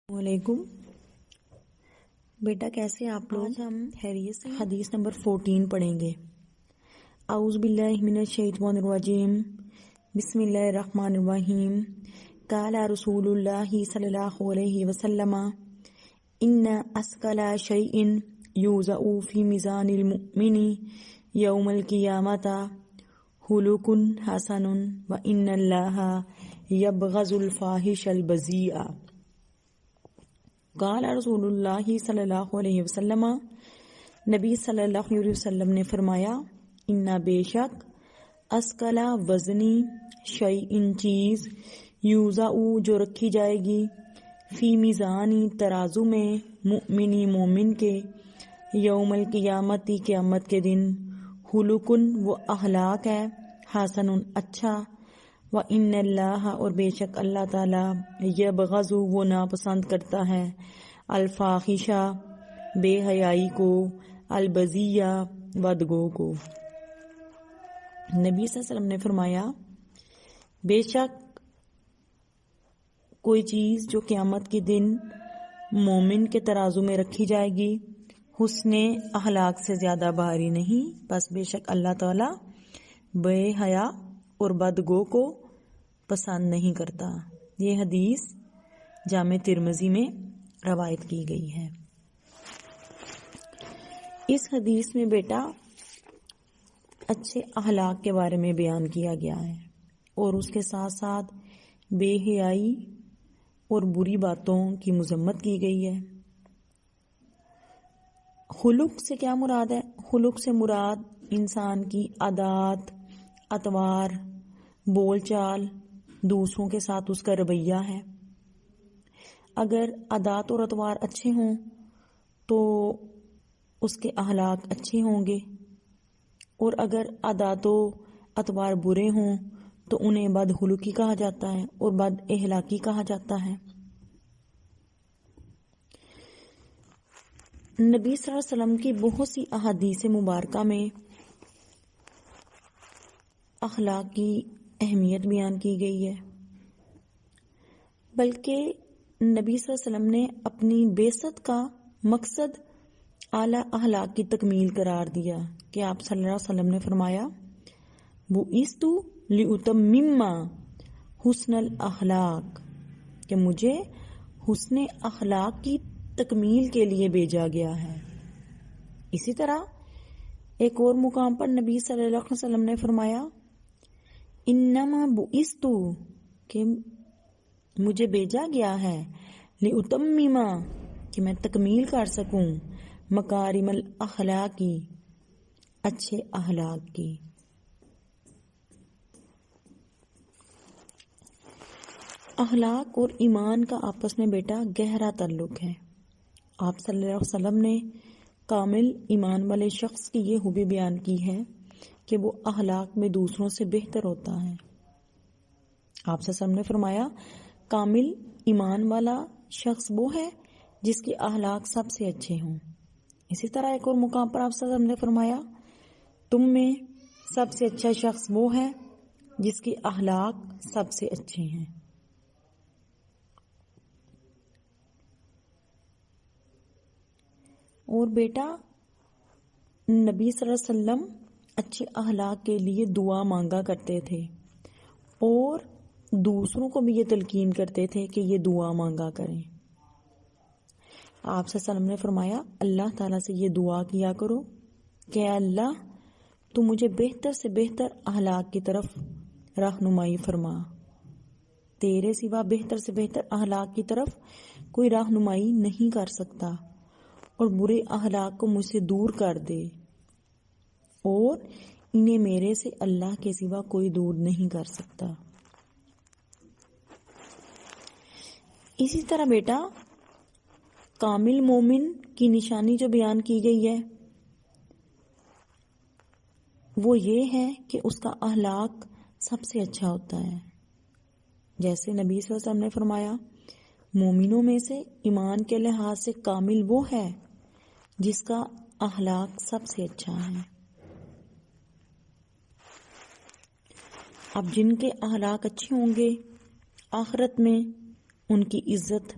وعلیکم بیٹا، کیسے آپ لوگ؟ آج ہم خیریت سے؟ حدیث نمبر 14 پڑھیں گے۔ اعوذ باللہ من الشیطان الرجیم، بسم اللہ الرحمن الرحیم۔ قال رسول اللہ صلی اللہ علیہ وسلم ان اثقل شیء یوضع فی میزان المؤمن یوم القیامۃ خلق حسن وان اللہ یبغض الفاحش البذیء۔ قال رسول اللہ صلی اللہ علیہ وسلم، نبی صلی اللہ علیہ وسلم نے فرمایا، انا بے شک اسکلا وزنی شیئن چیز یوضع جو رکھی جائے گی فی میزانی ترازو میں مؤمنی مومن کے یوم القیامتی قیامت کے دن خلقن وہ اخلاق ہے حسن اچھا وَإِنَّ اللَّهَ اور بے شک اللہ تعالی یبغض وہ ناپسند کرتا ہے الفاحشہ بے حیائی کو البذیہ بدگو کو۔ نبی صلی اللہ علیہ وسلم نے فرمایا، بے شک کوئی چیز جو قیامت کے دن مومن کے ترازو میں رکھی جائے گی حسن اخلاق سے زیادہ بھاری نہیں، بس بے شک اللہ تعالی بے حیا اور بدگو کو پسند نہیں کرتا۔ یہ حدیث جامع ترمذی میں روایت کی گئی ہے۔ اس حدیث میں بیٹا اچھے اخلاق کے بارے میں بیان کیا گیا ہے اور اس کے ساتھ ساتھ بے حیائی اور بری باتوں کی مذمت کی گئی ہے۔ خلق سے کیا مراد ہے؟ خلق سے مراد انسان کی عادات، اطوار، بول چال، دوسروں کے ساتھ اس کا رویہ ہے۔ اگر عادات اور اطوار اچھے ہوں تو اس کے اخلاق اچھے ہوں گے، اور اگر عادات و اطوار برے ہوں تو انہیں بد خلقی کہا جاتا ہے اور بد اخلاقی کہا جاتا ہے۔ نبی صلی اللہ علیہ وسلم کی بہت سی احادیث مبارکہ میں اخلاق کی اہمیت بیان کی گئی ہے، بلکہ نبی صلی اللہ علیہ وسلم نے اپنی بعثت کا مقصد اعلیٰ اخلاق کی تکمیل قرار دیا کہ آپ صلی اللہ علیہ وسلم نے فرمایا، بعثت لأتمم حسن الاخلاق، کہ مجھے حسن اخلاق کی تکمیل کے لیے بھیجا گیا ہے۔ اسی طرح ایک اور مقام پر نبی صلی اللہ علیہ وسلم نے فرمایا، انما بعثت، کہ مجھے بھیجا گیا ہے، لأتمم، کہ میں تکمیل کر سکوں، مکارم الاخلاق کی، اچھے اخلاق کی۔ اخلاق اور ایمان کا آپس میں بیٹا گہرا تعلق ہے۔ آپ صلی اللہ علیہ وسلم نے کامل ایمان والے شخص کی یہ خوبی بیان کی ہے کہ وہ اخلاق میں دوسروں سے بہتر ہوتا ہے۔ آپ صلی اللہ علیہ وسلم نے فرمایا، کامل ایمان والا شخص وہ ہے جس کے اخلاق سب سے اچھے ہوں۔ اسی طرح ایک اور مقام پر آپ صلی اللہ علیہ وسلم نے فرمایا، تم میں سب سے اچھا شخص وہ ہے جس کے اخلاق سب سے اچھے ہیں۔ اور بیٹا نبی صلی اللہ علیہ وسلم اچھے اخلاق کے لیے دعا مانگا کرتے تھے اور دوسروں کو بھی یہ تلقین کرتے تھے کہ یہ دعا مانگا کریں۔ آپ صلی اللہ علیہ وسلم نے فرمایا، اللہ تعالیٰ سے یہ دعا کیا کرو کہ اے اللہ تو مجھے بہتر سے بہتر اخلاق کی طرف رہنمائی فرما، تیرے سوا بہتر سے بہتر اخلاق کی طرف کوئی رہنمائی نہیں کر سکتا، اور برے اخلاق کو مجھ سے دور کر دے، اور انہیں میرے سے اللہ کے سوا کوئی دور نہیں کر سکتا۔ اسی طرح بیٹا کامل مومن کی نشانی جو بیان کی گئی ہے وہ یہ ہے کہ اس کا اخلاق سب سے اچھا ہوتا ہے۔ جیسے نبی صلی اللہ علیہ وسلم نے فرمایا، مومنوں میں سے ایمان کے لحاظ سے کامل وہ ہے جس کا اخلاق سب سے اچھا ہے۔ اب جن کے اخلاق اچھے ہوں گے آخرت میں ان کی عزت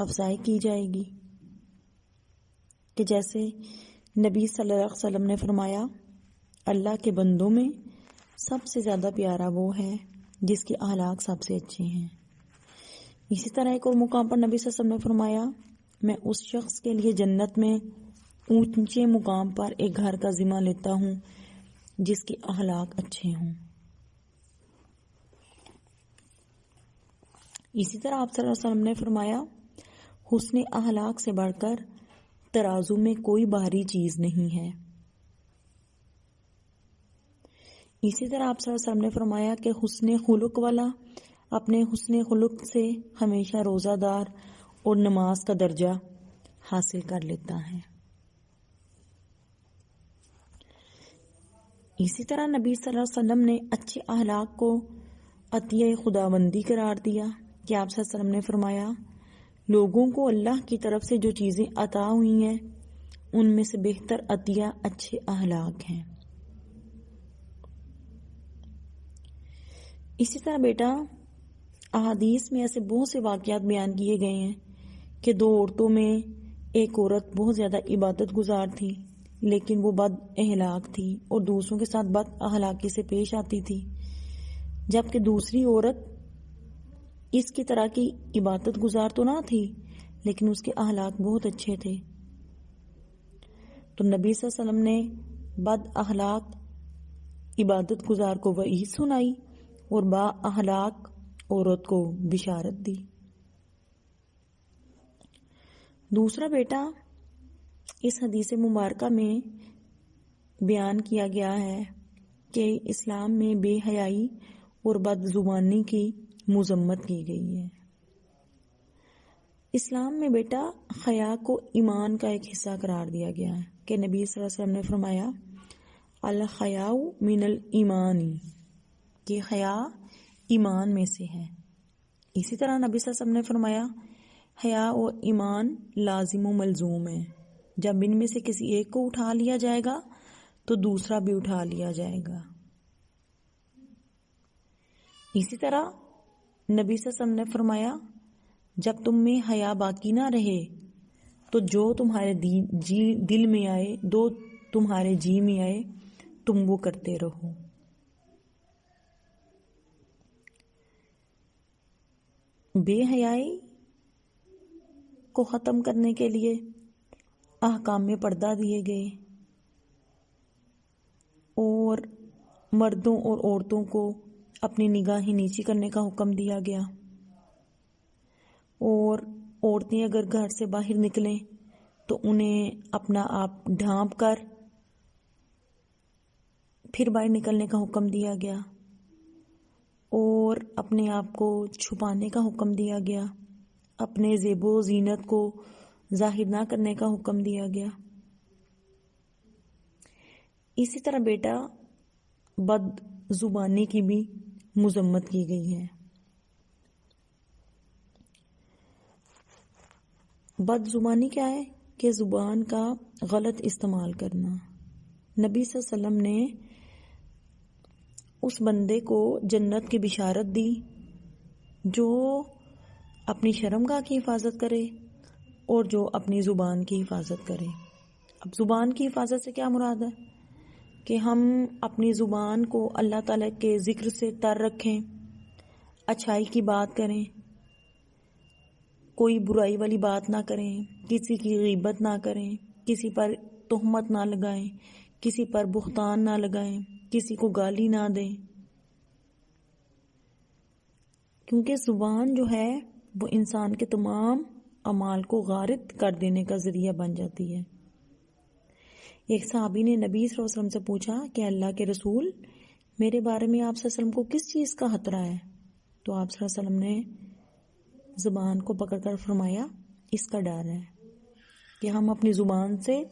افزائی کی جائے گی کہ جیسے نبی صلی اللہ علیہ وسلم نے فرمایا اللہ کے بندوں میں سب سے زیادہ پیارا وہ ہے جس کے اخلاق سب سے اچھے ہیں۔ اسی طرح ایک اور مقام پر نبی صلی اللہ علیہ وسلم نے فرمایا میں اس شخص کے لیے جنت میں اونچے مقام پر ایک گھر کا ذمہ لیتا ہوں جس کے اخلاق اچھے ہوں۔ اسی طرح آپ صلی اللہ علیہ وسلم نے فرمایا حسن اخلاق سے بڑھ کر ترازو میں کوئی بھاری چیز نہیں ہے۔ اسی طرح آپ صلی اللہ علیہ وسلم نے فرمایا کہ حسن خلق والا اپنے حسن خلق سے ہمیشہ روزہ دار اور نماز کا درجہ حاصل کر لیتا ہے۔ اسی طرح نبی صلی اللہ علیہ وسلم نے اچھے اخلاق کو عطیہ خداوندی قرار دیا کہ آپ صلی اللہ علیہ وسلم نے فرمایا لوگوں کو اللہ کی طرف سے جو چیزیں عطا ہوئی ہیں ان میں سے بہتر عطیہ اچھے اخلاق ہیں۔ اسی طرح بیٹا احادیث میں ایسے بہت سے واقعات بیان کیے گئے ہیں کہ دو عورتوں میں ایک عورت بہت زیادہ عبادت گزار تھی لیکن وہ بد اخلاق تھی اور دوسروں کے ساتھ بد اخلاقی سے پیش آتی تھی، جبکہ دوسری عورت اس کی طرح کی عبادت گزار تو نہ تھی لیکن اس کے اخلاق بہت اچھے تھے۔ تو نبی صلی اللہ علیہ وسلم نے بد اخلاق عبادت گزار کو وعید سنائی اور با اخلاق عورت کو بشارت دی۔ دوسرا بیٹا اس حدیث مبارکہ میں بیان کیا گیا ہے کہ اسلام میں بے حیائی اور بد زبانی کی مذمت کی گئی ہے۔ اسلام میں بیٹا حیا کو ایمان کا ایک حصہ قرار دیا گیا ہے کہ نبی صلی اللہ علیہ وسلم نے فرمایا الحیاء من الایمان، کہ حیا ایمان میں سے ہے۔ اسی طرح نبی صلی اللہ علیہ وسلم نے فرمایا حیا اور ایمان لازم و ملزوم ہے، جب ان میں سے کسی ایک کو اٹھا لیا جائے گا تو دوسرا بھی اٹھا لیا جائے گا۔ اسی طرح نبی صلی اللہ علیہ وسلم نے فرمایا جب تم میں حیا باقی نہ رہے تو جو تمہارے دل میں آئے، جو تمہارے جی میں آئے تم وہ کرتے رہو۔ بے حیائی کو ختم کرنے کے لیے احکام میں پردہ دیے گئے اور مردوں اور عورتوں کو اپنی نگاہیں نیچی کرنے کا حکم دیا گیا، اور عورتیں اگر گھر سے باہر نکلیں تو انہیں اپنا آپ ڈھانپ کر پھر باہر نکلنے کا حکم دیا گیا، اور اپنے آپ کو چھپانے کا حکم دیا گیا، اپنے زیب و زینت کو ظاہر نہ کرنے کا حکم دیا گیا۔ اسی طرح بیٹا بد زبانی کی بھی مذمت کی گئی ہے۔ بد زبانی کیا ہے؟ کہ زبان کا غلط استعمال کرنا۔ نبی صلی اللہ علیہ وسلم نے اس بندے کو جنت کی بشارت دی جو اپنی شرمگاہ کی حفاظت کرے اور جو اپنی زبان کی حفاظت کرے۔ اب زبان کی حفاظت سے کیا مراد ہے؟ کہ ہم اپنی زبان کو اللہ تعالیٰ کے ذکر سے تر رکھیں، اچھائی کی بات کریں، کوئی برائی والی بات نہ کریں، کسی کی غیبت نہ کریں، کسی پر تہمت نہ لگائیں، کسی پر بہتان نہ لگائیں، کسی کو گالی نہ دیں، کیونکہ زبان جو ہے وہ انسان کے تمام اعمال کو غارت کر دینے کا ذریعہ بن جاتی ہے۔ ایک صحابی نے نبی صلی اللہ علیہ وسلم سے پوچھا کہ اللہ کے رسول میرے بارے میں آپ صلی اللہ علیہ وسلم کو کس چیز کا خطرہ ہے؟ تو آپ صلی اللہ علیہ وسلم نے زبان کو پکڑ کر فرمایا اس کا ڈر ہے کہ ہم اپنی زبان سے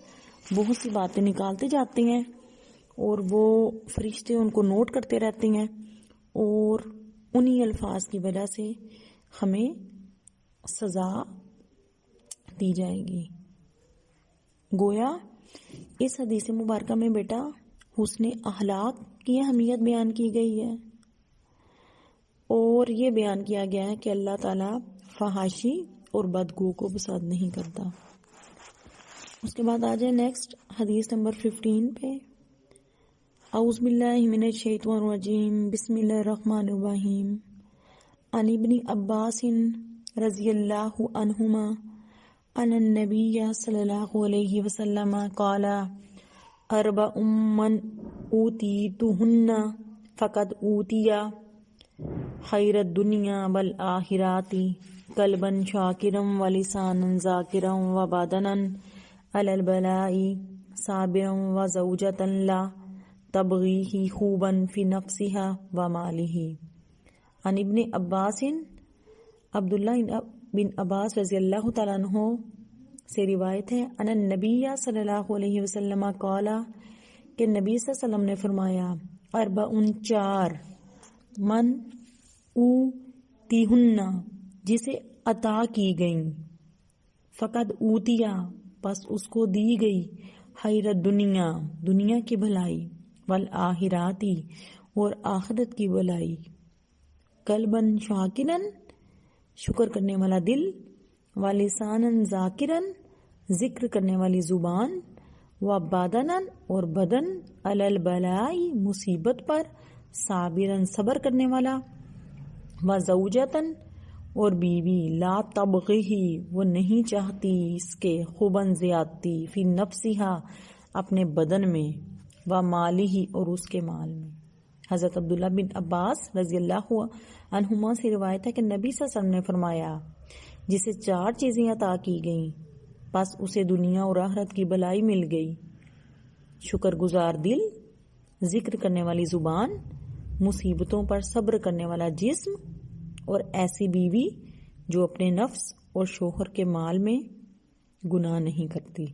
بہت سی باتیں نکالتے جاتے ہیں اور وہ فرشتے ان کو نوٹ کرتے رہتے ہیں اور انہی الفاظ کی وجہ سے ہمیں سزا دی جائے گی۔ گویا اس حدیث مبارکہ میں بیٹا حسن اخلاق کی اہمیت بیان کی گئی ہے اور یہ بیان کیا گیا ہے کہ اللہ تعالیٰ فحاشی اور بدگو کو پسند نہیں کرتا۔ اس کے بعد آ جائے نیکسٹ حدیث نمبر 15 پہ۔ اعوذ باللہ من الشیطان الرجیم، بسم اللہ الرحمن الرحیم۔ عن ابن عباس رضی اللہ عنہما ان النبی صلی اللہ علیہ وسلم قال اربع من اوتیتہن فقد اوتیا خیر الدنیا والآخرات قلبا شاکرا ولسانا ذاکرا وبدنا علی البلاء صابرا وزوجة لا تبغیہ خوبا فی نفسها ومالہ۔ عن ابن عباس، عبداللہ بن عباس رضی اللہ تعالیٰ عنہ سے روایت ہے، ان النبی صلی اللہ علیہ وسلم قال کہ نبی صلی اللہ علیہ وسلم نے فرمایا، اربع چار، من اوتیہن جسے عطا کی گئیں، فقد اوتیا پس اس کو دی گئی، خیر الدنیا دنیا کی بھلائی، والآخراتی اور آخرت کی بھلائی، قلباً شاکراً شکر کرنے والا دل، ولساناً ذاکراً ذکر کرنے والی زبان، وبدناً اور بدن، علی البلاء مصیبت پر، صابراً صبر کرنے والا، وزوجتاً اور بیوی، لا تبغیہ وہ نہیں چاہتی اس کے، خوباً زیادتی، فی نفسہا اپنے بدن میں، ومالہ اور اس کے مال میں۔ حضرت عبداللہ بن عباس رضی اللہ عنہما سے روایت ہے کہ نبی صلی اللہ علیہ وسلم نے فرمایا، جسے چار چیزیں عطا کی گئیں پس اسے دنیا اور آخرت کی بھلائی مل گئی، شکر گزار دل، ذکر کرنے والی زبان، مصیبتوں پر صبر کرنے والا جسم، اور ایسی بیوی جو اپنے نفس اور شوہر کے مال میں گناہ نہیں کرتی۔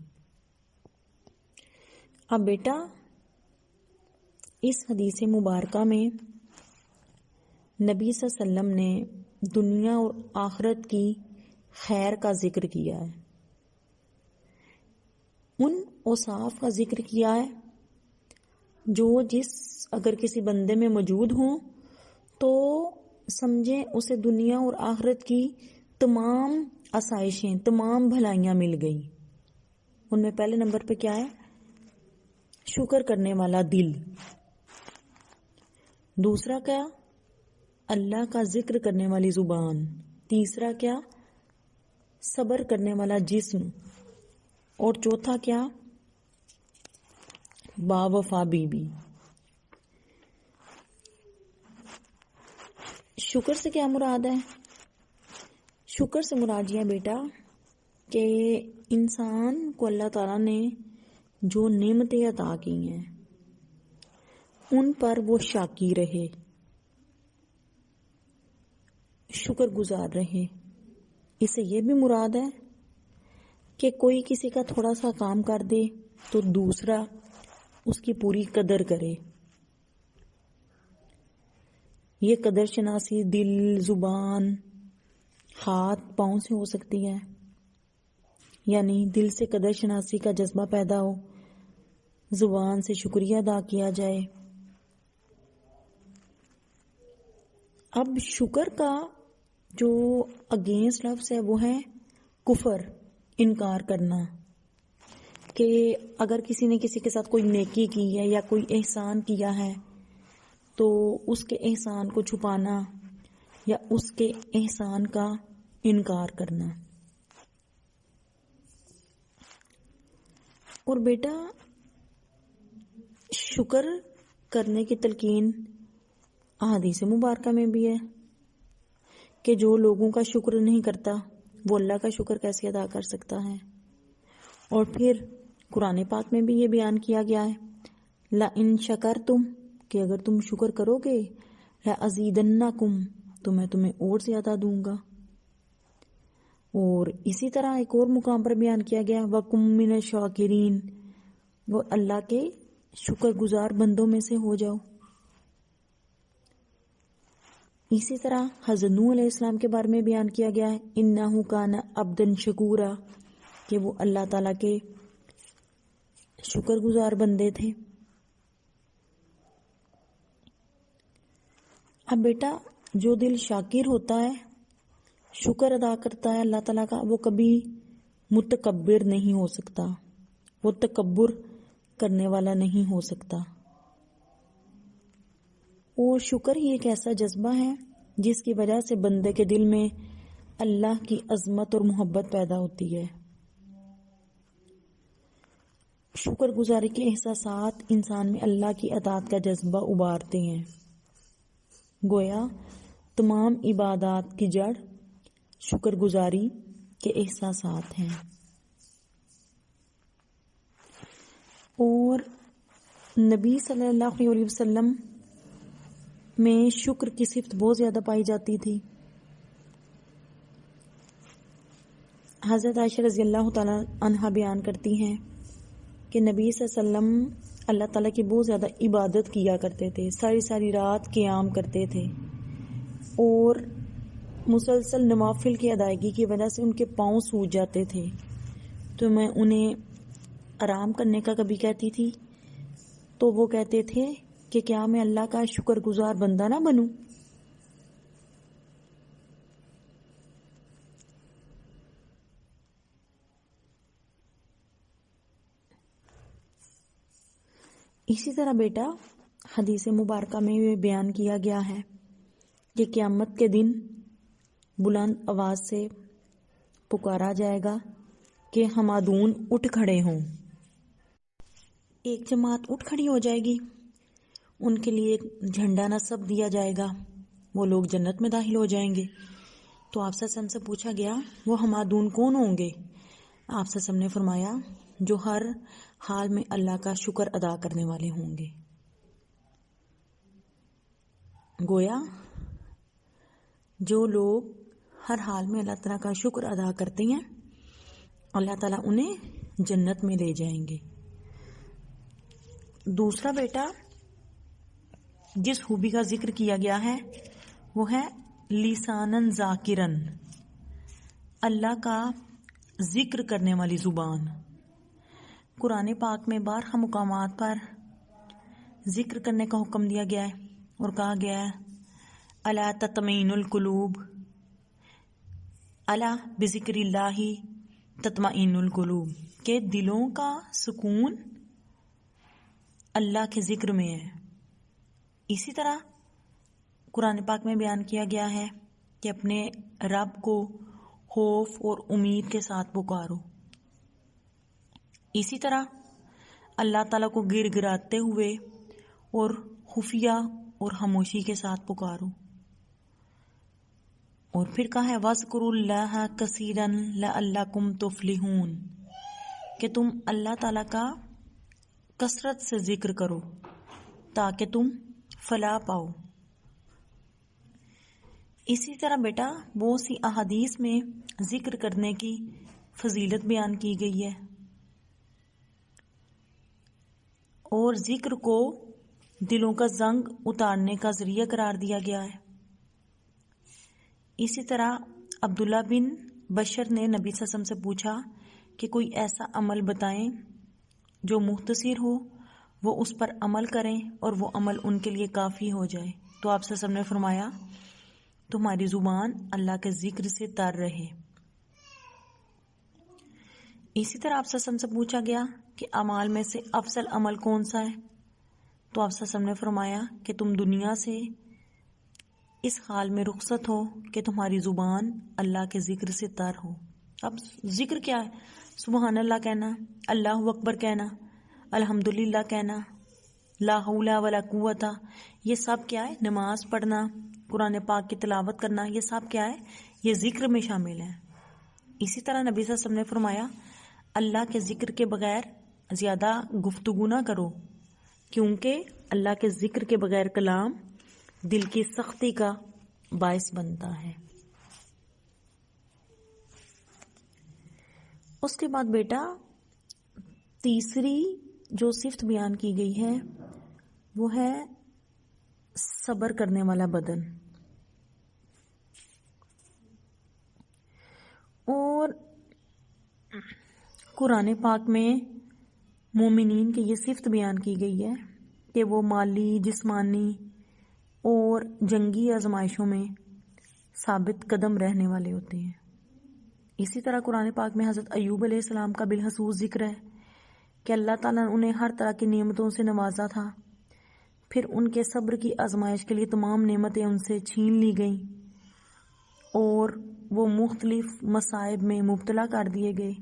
اب بیٹا اس حدیث مبارکہ میں نبی صلی اللہ علیہ وسلم نے دنیا اور آخرت کی خیر کا ذکر کیا ہے، ان اوصاف کا ذکر کیا ہے جو اگر کسی بندے میں موجود ہوں تو سمجھیں اسے دنیا اور آخرت کی تمام آسائشیں، تمام بھلائیاں مل گئی۔ ان میں پہلے نمبر پہ کیا ہے؟ شکر کرنے والا دل، دوسرا کیا؟ اللہ کا ذکر کرنے والی زبان، تیسرا کیا؟ صبر کرنے والا جسم، اور چوتھا کیا؟ باوفا بیوی۔ شکر سے کیا مراد ہے؟ شکر سے مراد یہ بیٹا کہ انسان کو اللہ تعالیٰ نے جو نعمتیں عطا کی ہیں ان پر وہ شاکر رہے، شکر گزار رہے۔ اس سے یہ بھی مراد ہے کہ کوئی کسی کا تھوڑا سا کام کر دے تو دوسرا اس کی پوری قدر کرے۔ یہ قدر شناسی دل، زبان، ہاتھ، پاؤں سے ہو سکتی ہے، یعنی دل سے قدر شناسی کا جذبہ پیدا ہو، زبان سے شکریہ ادا کیا جائے۔ اب شکر کا جو اگینسٹ لفظ ہے وہ ہے کفر، انکار کرنا، کہ اگر کسی نے کسی کے ساتھ کوئی نیکی کی ہے یا کوئی احسان کیا ہے تو اس کے احسان کو چھپانا یا اس کے احسان کا انکار کرنا۔ اور بیٹا شکر کرنے کی تلقین احادیث مبارکہ میں بھی ہے کہ جو لوگوں کا شکر نہیں کرتا وہ اللہ کا شکر کیسے ادا کر سکتا ہے۔ اور پھر قرآن پاک میں بھی یہ بیان کیا گیا ہے، لَإِن شَكَرْتُمْ کہ اگر تم شکر کرو گے، لَأَزِيدَنَّكُمْ تو میں تمہیں اور زیادہ دوں گا۔ اور اسی طرح ایک اور مقام پر بیان کیا گیا، وَكُمْ مِنَ الشَّاكِرِينَ اور اللہ کے شکر گزار بندوں میں سے ہو جاؤ۔ اسی طرح حضرت نوح علیہ السلام کے بارے میں بیان کیا گیا ہے، انہ کان عبدا شکورا کہ وہ اللہ تعالیٰ کے شکر گزار بندے تھے۔ اب بیٹا جو دل شاکر ہوتا ہے، شکر ادا کرتا ہے اللہ تعالیٰ کا، وہ کبھی متکبر نہیں ہو سکتا، وہ تکبر کرنے والا نہیں ہو سکتا۔ اور شکر ہی ایک ایسا جذبہ ہے جس کی وجہ سے بندے کے دل میں اللہ کی عظمت اور محبت پیدا ہوتی ہے۔ شکر گزاری کے احساسات انسان میں اللہ کی اطاعت کا جذبہ ابھارتے ہیں۔ گویا تمام عبادات کی جڑ شکر گزاری کے احساسات ہیں۔ اور نبی صلی اللہ علیہ وسلم میں شکر کی صفت بہت زیادہ پائی جاتی تھی۔ حضرت عائشہ رضی اللہ تعالیٰ عنہا بیان کرتی ہیں کہ نبی صلی اللہ علیہ وسلم اللہ تعالیٰ کی بہت زیادہ عبادت کیا کرتے تھے، ساری ساری رات قیام کرتے تھے، اور مسلسل نوافل کی ادائیگی کی وجہ سے ان کے پاؤں سوج جاتے تھے۔ تو میں انہیں آرام کرنے کا کبھی کہتی تھی تو وہ کہتے تھے کہ کیا میں اللہ کا شکر گزار بندہ نہ بنوں۔ اسی طرح بیٹا حدیث مبارکہ میں یہ بیان کیا گیا ہے کہ قیامت کے دن بلند آواز سے پکارا جائے گا کہ حمادون اٹھ کھڑے ہوں۔ ایک جماعت اٹھ کھڑی ہو جائے گی، ان کے لیے ایک جھنڈا نصب دیا جائے گا، وہ لوگ جنت میں داخل ہو جائیں گے۔ تو آپ صلی اللہ علیہ وسلم سے پوچھا گیا وہ حمادون کون ہوں گے؟ آپ صلی اللہ علیہ وسلم نے فرمایا جو ہر حال میں اللہ کا شکر ادا کرنے والے ہوں گے۔ گویا جو لوگ ہر حال میں اللہ تعالیٰ کا شکر ادا کرتے ہیں اللہ تعالیٰ انہیں جنت میں لے جائیں گے۔ دوسرا بیٹا جس خوبی کا ذکر کیا گیا ہے وہ ہے لسانن ذاکرن، اللہ کا ذکر کرنے والی زبان۔ قرآن پاک میں بارہا مقامات پر ذکر کرنے کا حکم دیا گیا ہے اور کہا گیا ہے الا تطمئن القلوب، الا بذکر اللہ تطمئن القلوب، کہ دلوں کا سکون اللہ کے ذکر میں ہے۔ اسی طرح قرآن پاک میں بیان کیا گیا ہے کہ اپنے رب کو خوف اور امید کے ساتھ پکارو۔ اسی طرح اللہ تعالیٰ کو گر گراتے ہوئے اور خفیہ اور خاموشی کے ساتھ پکارو۔ اور پھر کہا ہے وَاذْكُرُوا اللَّهَ كَثِيرًا لَعَلَّكُمْ تُفْلِحُونَ، کہ تم اللہ تعالیٰ کا کثرت سے ذکر کرو تاکہ تم فلاح پاؤ۔ اسی طرح بیٹا بہت سی احادیث میں ذکر کرنے کی فضیلت بیان کی گئی ہے، اور ذکر کو دلوں کا زنگ اتارنے کا ذریعہ قرار دیا گیا ہے۔ اسی طرح عبداللہ بن بشر نے نبی صلی اللہ علیہ وسلم سے پوچھا کہ کوئی ایسا عمل بتائیں جو مختصر ہو، وہ اس پر عمل کریں اور وہ عمل ان کے لیے کافی ہو جائے۔ تو آپ صلی اللہ علیہ وسلم نے فرمایا تمہاری زبان اللہ کے ذکر سے تر رہے۔ اسی طرح آپ صلی اللہ علیہ وسلم سے پوچھا گیا کہ اعمال میں سے افضل عمل کون سا ہے؟ تو آپ صلی اللہ علیہ وسلم نے فرمایا کہ تم دنیا سے اس حال میں رخصت ہو کہ تمہاری زبان اللہ کے ذکر سے تر ہو۔ اب ذکر کیا ہے؟ سبحان اللہ کہنا، اللہ اکبر کہنا، الحمدللہ کہنا، لا حول ولا قوت، یہ سب کیا ہے؟ نماز پڑھنا، قرآن پاک کی تلاوت کرنا، یہ سب کیا ہے؟ یہ ذکر میں شامل ہے۔ اسی طرح نبی صلی اللہ علیہ وسلم نے فرمایا اللہ کے ذکر کے بغیر زیادہ گفتگو نہ کرو، کیونکہ اللہ کے ذکر کے بغیر کلام دل کی سختی کا باعث بنتا ہے۔ اس کے بعد بیٹا تیسری جو صفت بیان کی گئی ہے وہ ہے صبر کرنے والا بدن۔ اور قرآن پاک میں مومنین کی یہ صفت بیان کی گئی ہے کہ وہ مالی، جسمانی اور جنگی آزمائشوں میں ثابت قدم رہنے والے ہوتے ہیں۔ اسی طرح قرآن پاک میں حضرت ایوب علیہ السلام کا بالخصوص ذکر ہے کہ اللہ تعالیٰ نے انہیں ہر طرح کی نعمتوں سے نوازا تھا، پھر ان کے صبر کی آزمائش کے لیے تمام نعمتیں ان سے چھین لی گئیں اور وہ مختلف مصائب میں مبتلا کر دیے گئے،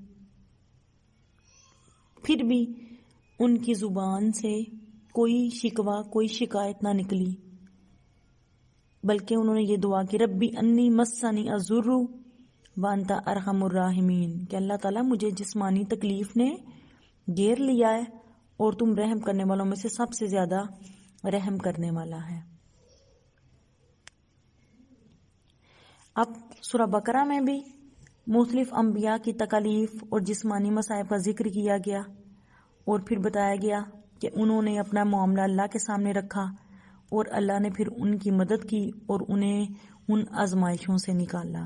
پھر بھی ان کی زبان سے کوئی شکوہ کوئی شکایت نہ نکلی، بلکہ انہوں نے یہ دعا کی ربی انی مسنی الضر وانت ارحم الراحمین، کہ اللہ تعالیٰ مجھے جسمانی تکلیف نے گھیر لیا ہے اور تم رحم کرنے والوں میں سے سب سے زیادہ رحم کرنے والا ہے۔ اب سورہ بقرہ میں بھی مختلف انبیاء کی تکالیف اور جسمانی مصائب کا ذکر کیا گیا اور پھر بتایا گیا کہ انہوں نے اپنا معاملہ اللہ کے سامنے رکھا اور اللہ نے پھر ان کی مدد کی اور انہیں ان آزمائشوں سے نکالا۔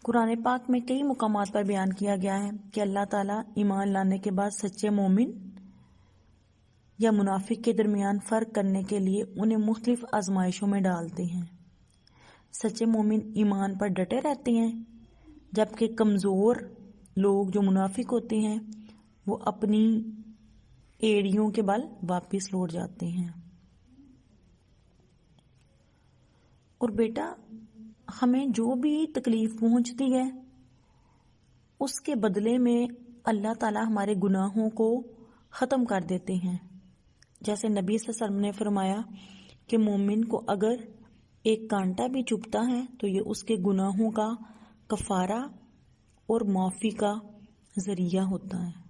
قرآن پاک میں کئی مقامات پر بیان کیا گیا ہے کہ اللہ تعالیٰ ایمان لانے کے بعد سچے مومن یا منافق کے درمیان فرق کرنے کے لیے انہیں مختلف آزمائشوں میں ڈالتے ہیں۔ سچے مومن ایمان پر ڈٹے رہتے ہیں، جبکہ کمزور لوگ جو منافق ہوتے ہیں وہ اپنی ایڑیوں کے بل واپس لوٹ جاتے ہیں۔ اور بیٹا ہمیں جو بھی تکلیف پہنچتی ہے اس کے بدلے میں اللہ تعالیٰ ہمارے گناہوں کو ختم کر دیتے ہیں۔ جیسے نبی صلی اللہ علیہ وسلم نے فرمایا کہ مومن کو اگر ایک کانٹا بھی چبھتا ہے تو یہ اس کے گناہوں کا کفارہ اور معافی کا ذریعہ ہوتا ہے۔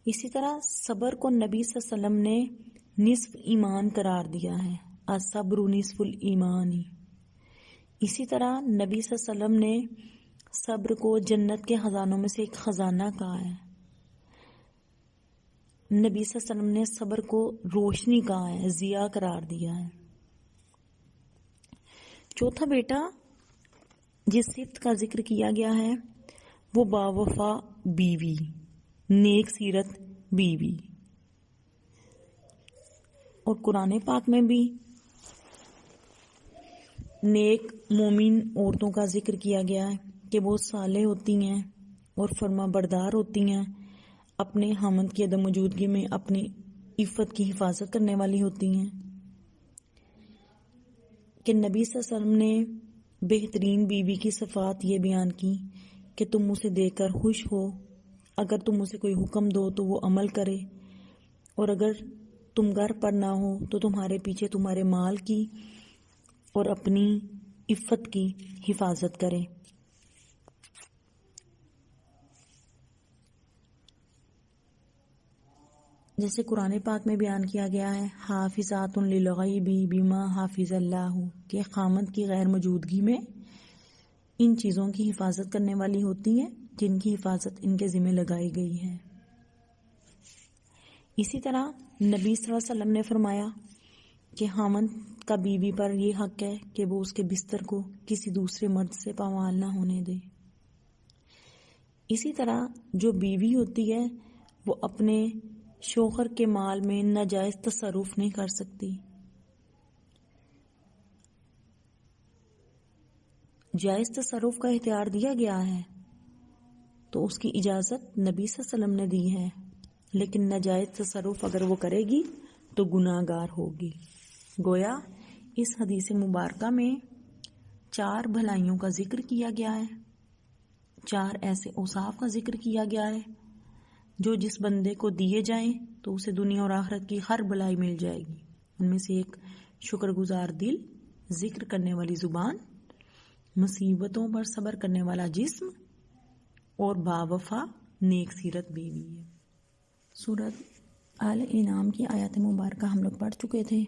اسی طرح صبر کو نبی صلی اللہ علیہ وسلم نے نصف ایمان قرار دیا ہے، الصبر نصف الایمان۔ اسی طرح نبی صلی اللہ علیہ وسلم نے صبر کو جنت کے خزانوں میں سے ایک خزانہ کہا ہے۔ نبی صلی اللہ علیہ وسلم نے صبر کو روشنی کہا ہے، ضیاء قرار دیا ہے۔ چوتھا بیٹا جس صفت کا ذکر کیا گیا ہے وہ باوفا بیوی، نیک سیرت بیوی۔ اور قرآن پاک میں بھی نیک مومن عورتوں کا ذکر کیا گیا ہے کہ وہ صالح ہوتی ہیں اور فرما بردار ہوتی ہیں، اپنے خاوند کی عدم موجودگی میں اپنی عفت کی حفاظت کرنے والی ہوتی ہیں۔ کہ نبی صلی اللہ علیہ وسلم نے بہترین بیوی کی صفات یہ بیان کی کہ تم اسے دیکھ کر خوش ہو، اگر تم اسے کوئی حکم دو تو وہ عمل کرے، اور اگر تم گھر پر نہ ہو تو تمہارے پیچھے تمہارے مال کی اور اپنی عفت کی حفاظت کرے۔ جیسے قرآن پاک میں بیان کیا گیا ہے حافظات للغیب بما حافظ اللہ، کہ خامد کی غیر موجودگی میں ان چیزوں کی حفاظت کرنے والی ہوتی ہیں جن کی حفاظت ان کے ذمہ لگائی گئی ہے۔ اسی طرح نبی صلی اللہ علیہ وسلم نے فرمایا کہ خامد کا بیوی پر یہ حق ہے کہ وہ اس کے بستر کو کسی دوسرے مرد سے پامال نہ ہونے دے۔ اسی طرح جو بیوی ہوتی ہے وہ اپنے شوہر کے مال میں ناجائز تصرف نہیں کر سکتی۔ جائز تصرف کا اختیار دیا گیا ہے تو اس کی اجازت نبی صلی اللہ علیہ وسلم نے دی ہے، لیکن ناجائز تصرف اگر وہ کرے گی تو گناہ گار ہوگی۔ گویا اس حدیث مبارکہ میں 4 بھلائیوں کا ذکر کیا گیا ہے، 4 ایسے اوصاف کا ذکر کیا گیا ہے جو جس بندے کو دیے جائیں تو اسے دنیا اور آخرت کی ہر بھلائی مل جائے گی۔ ان میں سے ایک شکر گزار دل، ذکر کرنے والی زبان، مصیبتوں پر صبر کرنے والا جسم اور باوفا نیک سیرت بیوی ہے۔ سورۃ آل انعام کی آیات مبارکہ ہم لوگ پڑھ چکے تھے،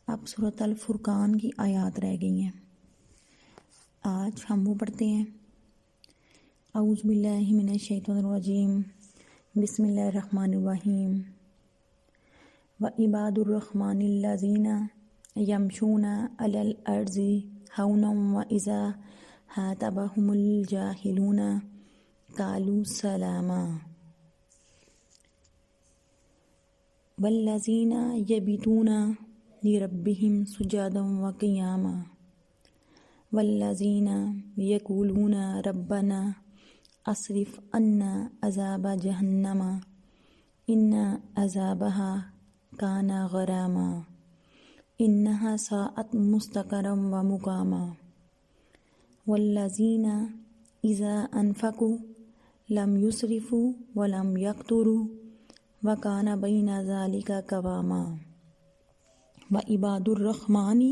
اب سورۃ الفرقان کی آیات رہ گئی ہیں۔ آج ہم وہ پڑھتے ہیں۔ اعوذ باللہ من الشیطان الرجیم، بسم اللہ الرحمن الرحیم۔ وعباد الرحمن الذین یمشون علی الارض ہونا واذا خاطبهم الجاہلون قالوا سلاما۔ والذین یبیتون لربہم سجدا وقیاما والذین یقولون ربنا اصرف عنا عذاب جہنم ان عذابها کان غراما انہا ساءت مستقرا ومقاما والذین اذا انفقوا لم یسرفوا ولم یقتروا وکان بین ذلک قواما وعباد الرحمن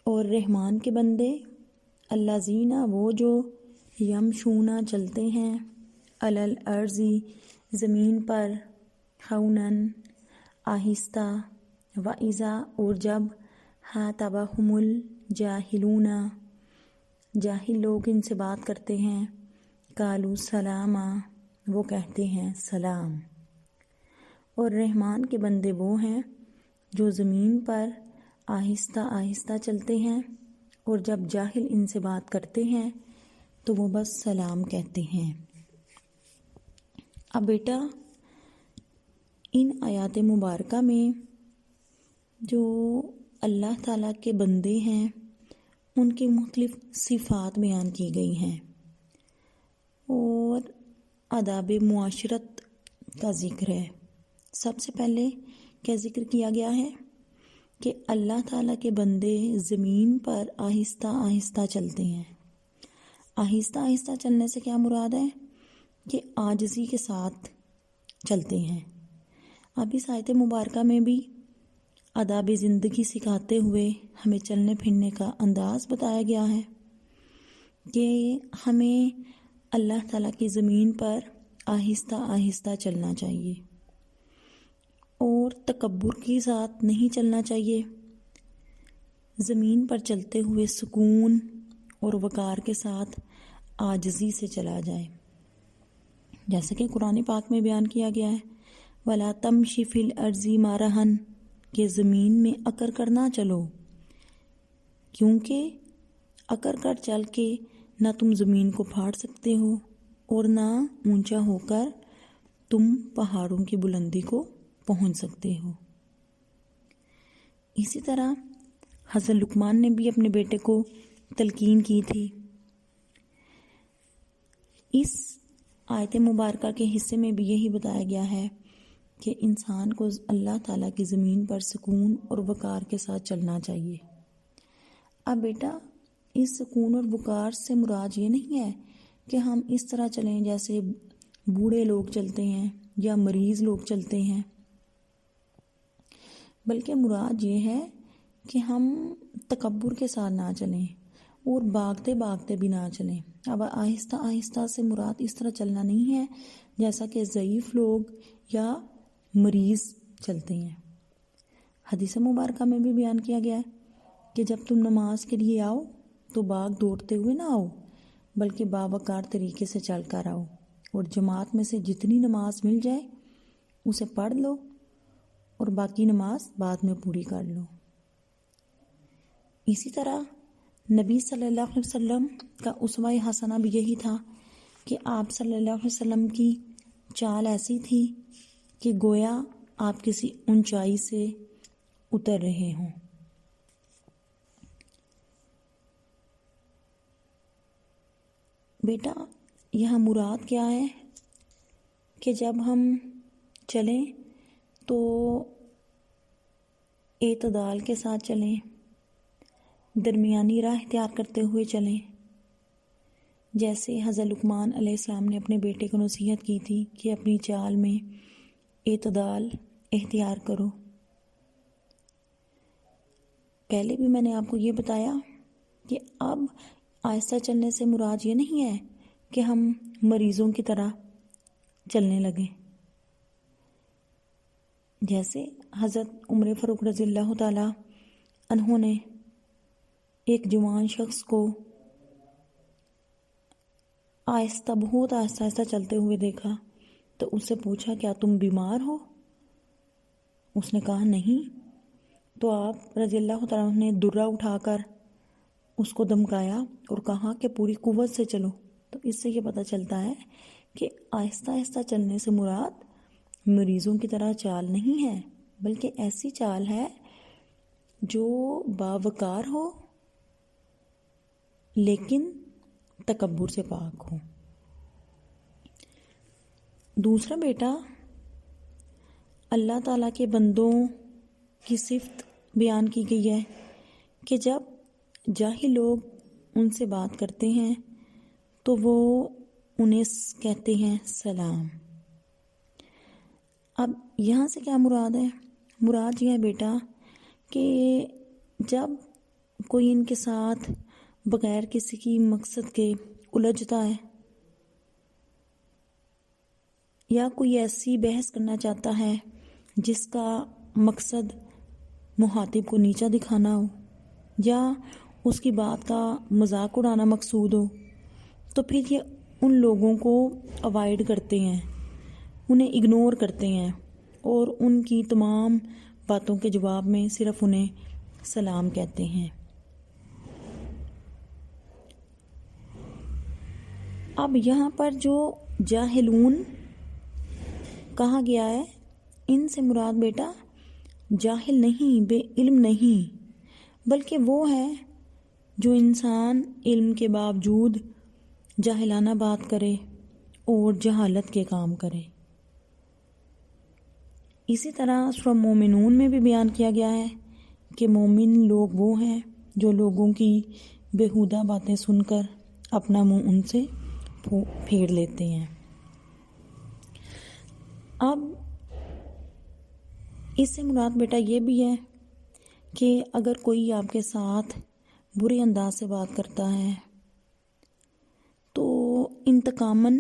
اور رحمان کے بندے الذین وہ جو یمشونا چلتے ہیں علی الارض زمین پر ہونن آہستہ وَإِذَا اور جب خاطبہم الجاہلون جاہل لوگ ان سے بات کرتے ہیں قالوا سلاما وہ کہتے ہیں سلام۔ اور رحمان کے بندے وہ ہیں جو زمین پر آہستہ آہستہ چلتے ہیں اور جب جاہل ان سے بات کرتے ہیں تو وہ بس سلام کہتے ہیں۔ اب بیٹا ان آیات مبارکہ میں جو اللہ تعالیٰ کے بندے ہیں ان کی مختلف صفات بیان کی گئی ہیں اور آداب معاشرت کا ذکر ہے۔ سب سے پہلے کیا ذکر کیا گیا ہے کہ اللہ تعالیٰ کے بندے زمین پر آہستہ آہستہ چلتے ہیں۔ آہستہ آہستہ چلنے سے کیا مراد ہے کہ عاجزی کے ساتھ چلتے ہیں۔ اب اس آیت مبارکہ میں بھی آداب زندگی سکھاتے ہوئے ہمیں چلنے پھرنے کا انداز بتایا گیا ہے کہ ہمیں اللہ تعالیٰ کی زمین پر آہستہ آہستہ چلنا چاہیے اور تکبر کے ساتھ نہیں چلنا چاہیے۔ زمین پر چلتے ہوئے سکون اور وقار کے ساتھ عاجزی سے چلا جائے، جیسا کہ قرآن پاک میں بیان کیا گیا ہے وَلَا تَمْشِ فِي الْأَرْضِ مَرَحًا کہ زمین میں اکر کر نہ چلو، کیونکہ اکر کر چل کے نہ تم زمین کو پھاڑ سکتے ہو اور نہ اونچا ہو کر تم پہاڑوں کی بلندی کو پہنچ سکتے ہو۔ اسی طرح حضرت لقمان نے بھی اپنے بیٹے کو تلقین کی تھی۔ اس آیت مبارکہ کے حصے میں بھی یہی بتایا گیا ہے کہ انسان کو اللہ تعالیٰ کی زمین پر سکون اور وقار کے ساتھ چلنا چاہیے۔ اب بیٹا اس سکون اور وقار سے مراد یہ نہیں ہے کہ ہم اس طرح چلیں جیسے بوڑھے لوگ چلتے ہیں یا مریض لوگ چلتے ہیں، بلکہ مراد یہ ہے کہ ہم تکبر کے ساتھ نہ چلیں اور بھاگتے بھاگتے بھی نہ چلیں۔ اب آہستہ آہستہ سے مراد اس طرح چلنا نہیں ہے جیسا کہ ضعیف لوگ یا مریض چلتے ہیں۔ حدیث مبارکہ میں بھی بیان کیا گیا ہے کہ جب تم نماز کے لیے آؤ تو بھاگ دوڑتے ہوئے نہ آؤ بلکہ باوقار طریقے سے چل کر آؤ، اور جماعت میں سے جتنی نماز مل جائے اسے پڑھ لو اور باقی نماز بعد میں پوری کر لو۔ اسی طرح نبی صلی اللہ علیہ وسلم کا اسوہ حسنہ بھی یہی تھا کہ آپ صلی اللہ علیہ وسلم کی چال ایسی تھی کہ گویا آپ کسی اونچائی سے اتر رہے ہوں۔ بیٹا یہاں مراد کیا ہے کہ جب ہم چلیں تو اعتدال کے ساتھ چلیں، درمیانی راہ اختیار کرتے ہوئے چلیں، جیسے حضرت لقمان علیہ السلام نے اپنے بیٹے کو نصیحت کی تھی کہ اپنی چال میں اعتدال اختیار کرو۔ پہلے بھی میں نے آپ کو یہ بتایا کہ اب آہستہ چلنے سے مراد یہ نہیں ہے کہ ہم مریضوں کی طرح چلنے لگیں، جیسے حضرت عمر فاروق رضی اللہ تعالی عنہ نے ایک جوان شخص کو بہت آہستہ آہستہ چلتے ہوئے دیکھا تو اس سے پوچھا کیا تم بیمار ہو؟ اس نے کہا نہیں، تو آپ رضی اللہ تعالیٰ نے درہ اٹھا کر اس کو دمکایا اور کہا کہ پوری قوت سے چلو۔ تو اس سے یہ پتہ چلتا ہے کہ آہستہ آہستہ چلنے سے مراد مریضوں کی طرح چال نہیں ہے، بلکہ ایسی چال ہے جو باوقار ہو لیکن تکبر سے پاک ہو۔ دوسرا بیٹا، اللہ تعالیٰ کے بندوں کی صفت بیان کی گئی ہے کہ جب جاہل لوگ ان سے بات کرتے ہیں تو وہ انہیں کہتے ہیں سلام۔ اب یہاں سے کیا مراد ہے؟ مراد یہ ہے بیٹا کہ جب کوئی ان کے ساتھ بغیر کسی کی مقصد کے الجھتا ہے یا کوئی ایسی بحث کرنا چاہتا ہے جس کا مقصد مخاطب کو نیچا دکھانا ہو یا اس کی بات کا مذاق اڑانا مقصود ہو، تو پھر یہ ان لوگوں کو اوائڈ کرتے ہیں، انہیں اگنور کرتے ہیں اور ان کی تمام باتوں کے جواب میں صرف انہیں سلام کہتے ہیں۔ اب یہاں پر جو جاہلون کہا گیا ہے، ان سے مراد بیٹا جاہل نہیں، بے علم نہیں، بلکہ وہ ہے جو انسان علم کے باوجود جاہلانہ بات کرے اور جہالت کے کام کرے۔ اسی طرح سورہ مومنون میں بھی بیان کیا گیا ہے کہ مومن لوگ وہ ہیں جو لوگوں کی بیہودہ باتیں سن کر اپنا منہ ان سے پھیر لیتے ہیں۔ اب اس سے مراد بیٹا یہ بھی ہے کہ اگر کوئی آپ کے ساتھ برے انداز سے بات کرتا ہے تو انتقاماً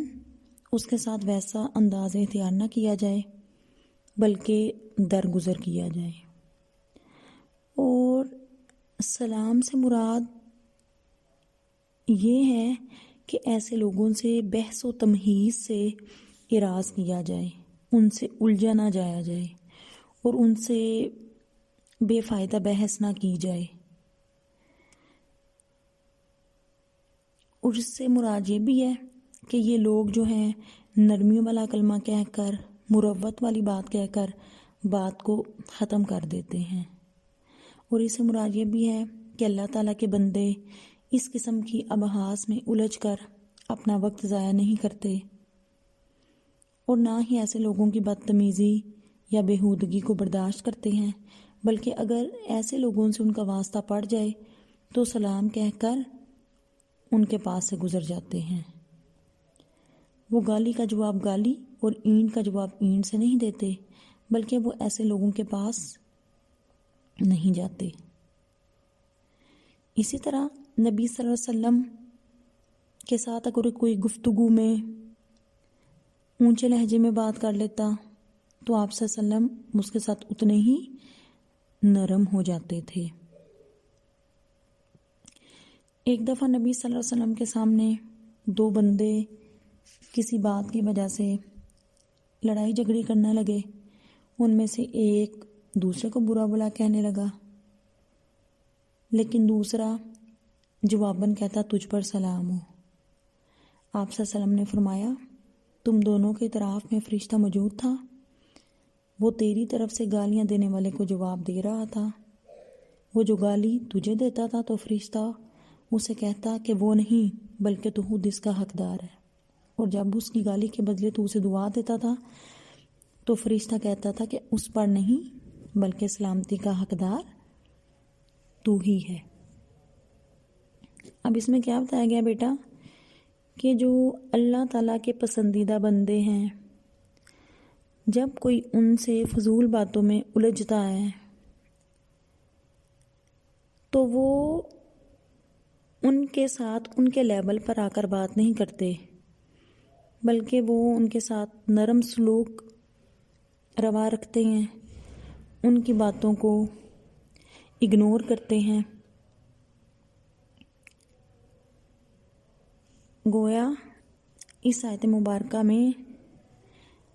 اس کے ساتھ ویسا انداز اختیار نہ کیا جائے بلکہ درگزر کیا جائے۔ اور سلام سے مراد یہ ہے کہ ایسے لوگوں سے بحث و تمہیز سے اراض کیا جائے، ان سے الجھا نہ جایا جائے اور ان سے بے فائدہ بحث نہ کی جائے۔ اور اس سے مراد یہ بھی ہے کہ یہ لوگ جو ہیں نرمی والا کلمہ کہہ کر، مروت والی بات کہہ کر بات کو ختم کر دیتے ہیں۔ اور اس سے مراد یہ بھی ہے کہ اللہ تعالیٰ کے بندے اس قسم کی ابحاث میں الجھ کر اپنا وقت ضائع نہیں کرتے اور نہ ہی ایسے لوگوں کی بدتمیزی یا بیہودگی کو برداشت کرتے ہیں، بلکہ اگر ایسے لوگوں سے ان کا واسطہ پڑ جائے تو سلام کہہ کر ان کے پاس سے گزر جاتے ہیں۔ وہ گالی کا جواب گالی اور اینٹ کا جواب اینٹ سے نہیں دیتے، بلکہ وہ ایسے لوگوں کے پاس نہیں جاتے۔ اسی طرح نبی صلی اللہ علیہ وسلم کے ساتھ اگر کوئی گفتگو میں اونچے لہجے میں بات کر لیتا تو آپ صلی اللہ علیہ وسلم اس کے ساتھ اتنے ہی نرم ہو جاتے تھے۔ ایک دفعہ نبی صلی اللہ علیہ وسلم کے سامنے دو بندے کسی بات کی وجہ سے لڑائی جھگڑی کرنے لگے۔ ان میں سے ایک دوسرے کو برا بھلا کہنے لگا، لیکن دوسرا جواباً کہتا تجھ پر سلام ہو۔ آپ صلی اللہ علیہ وسلم نے فرمایا تم دونوں کے اطراف میں فرشتہ موجود تھا، وہ تیری طرف سے گالیاں دینے والے کو جواب دے رہا تھا۔ وہ جو گالی تجھے دیتا تھا تو فرشتہ اسے کہتا کہ وہ نہیں بلکہ تو خود اس کا حقدار ہے، اور جب اس کی گالی کے بدلے تو اسے دعا دیتا تھا تو فرشتہ کہتا تھا کہ اس پر نہیں بلکہ سلامتی کا حقدار تو ہی ہے۔ اب اس میں کیا بتایا گیا بیٹا کہ جو اللہ تعالیٰ کے پسندیدہ بندے ہیں، جب کوئی ان سے فضول باتوں میں الجھتا ہے تو وہ ان کے ساتھ ان کے لیول پر آ کر بات نہیں کرتے، بلکہ وہ ان کے ساتھ نرم سلوک روا رکھتے ہیں، ان کی باتوں کو اگنور کرتے ہیں۔ گویا اس آیت مبارکہ میں